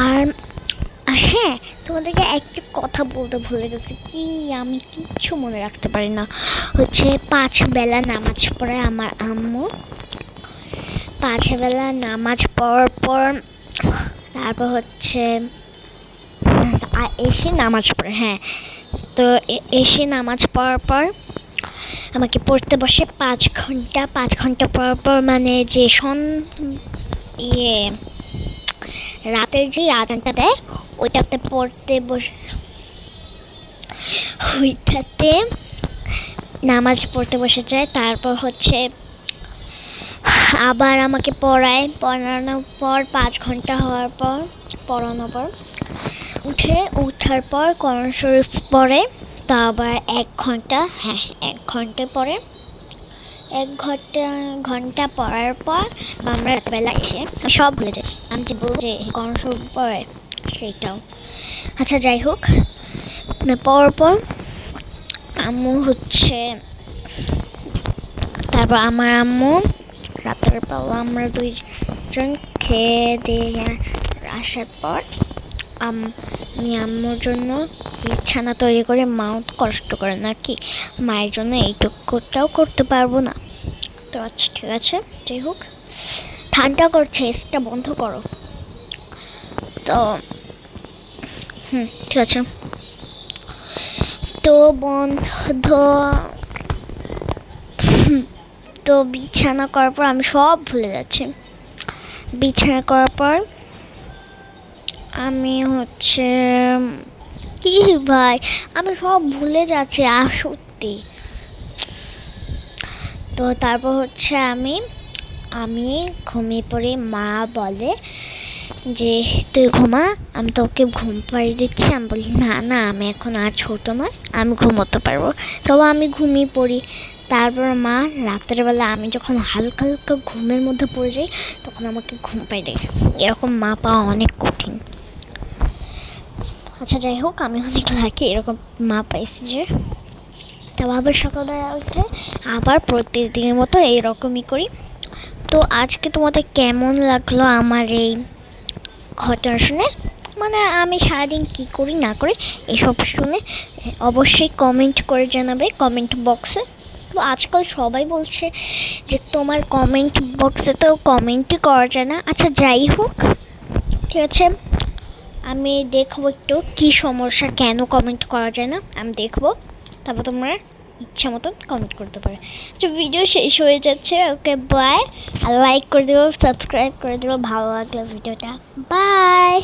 আর হ্যাঁ, তোমাদেরকে একটা কথা বলতে ভুলে গেছি, কি আমি কিচ্ছু মনে রাখতে পারি না। হচ্ছে 5 বেলা নামাজ পড়ে আমার আম্মু। 5 বেলা নামাজ পড়ার পর তারপর হচ্ছে এসে নামাজ পড়ে। হ্যাঁ, তো এসে নামাজ পড়ার পর আমাকে পড়তে বসে 5 ঘন্টা। 5 ঘন্টা পর পর মানে যে ইয়ে রাতের যে আজানটা দেয় ওইটাতে পড়তে বসে, ওইটাতে নামাজ পড়তে বসে যায়। তারপর হচ্ছে আবার আমাকে পড়ানোর পর 5 ঘন্টা হওয়ার পর পড়ানোর পর উঠার পর কোরআন শরীফ পড়ে। তা আবার 1 ঘন্টা, হ্যাঁ 1 ঘন্টা পরে 1 ঘন্টা পড়ার পর আমরা রাতবেলা এসে সব ভুলে যাই। আমি যে বলবো যে কোরআন শরীফ পড়ে সেইটাও। আচ্ছা যাই হোক, পড়ার পর আম্মু হচ্ছে, তারপর আমার আম্মু রাতের বেলা আমরা 2জন খেয়ে দিয়ে আসার পর আমি আম্মুর জন্য বিছানা তৈরি করে, মাও তো কষ্ট করে নাকি, মায়ের জন্য এইটুকুটাও করতে পারবো না। তো আচ্ছা ঠিক আছে, যাই হোক, ঠান্ডা করছে, এসিটা বন্ধ করো। তো ঠিক আছে, তো বন্ধ। তো বিছানা করার পর আমি সব ভুলে যাচ্ছি। বিছানা করার পর আমি হচ্ছে কি ভাই, আমি সব ভুলে যাচ্ছি আর সত্যি। তো তারপর হচ্ছে আমি ঘুমিয়ে পড়ি। মা বলে যে তুই ঘুমা, আমি তোকে ঘুম পাড়িয়ে দিচ্ছি। আমি বলি না না, আমি এখন আর ছোট নয়, আমি ঘুমোতে পারবো। তবে আমি ঘুমিয়ে পড়ি। তারপর মা রাতের বেলা আমি যখন হালকা হালকা ঘুমের মধ্যে পড়ে যাই তখন আমাকে ঘুম পাড়িয়ে দেয়। এরকম মা পাওয়া অনেক কঠিন। আচ্ছা যাই হোক, আমি অনেক লাকি এরকম মা পাইছি যে। তো আবার সকালবেলা উঠে আবার প্রতিদিনের মতো এইরকমই করি। তো আজকে তোমাদের কেমন লাগলো আমার এই ঘটনা শুনে, মানে আমি সারাদিন কি করি না করি এসব শুনে অবশ্যই কমেন্ট করে জানাবে কমেন্ট বক্সে। তো আজকাল সবাই বলছে যে তোমার কমেন্ট বক্সে তো কমেন্টই করা যায় না। আচ্ছা যাই হোক, ঠিক আছে, আমি দেখবো একটু কি সমস্যা, কেন কমেন্ট করা যায় না আমি দেখবো। তারপর তোমরা ইচ্ছা মতন কমেন্ট করতে পারো। তো ভিডিও শেষ হয়ে যাচ্ছে, ওকে বাই। আর লাইক করে দিও, সাবস্ক্রাইব করে দিও ভালো লাগলে ভিডিওটা। বাই।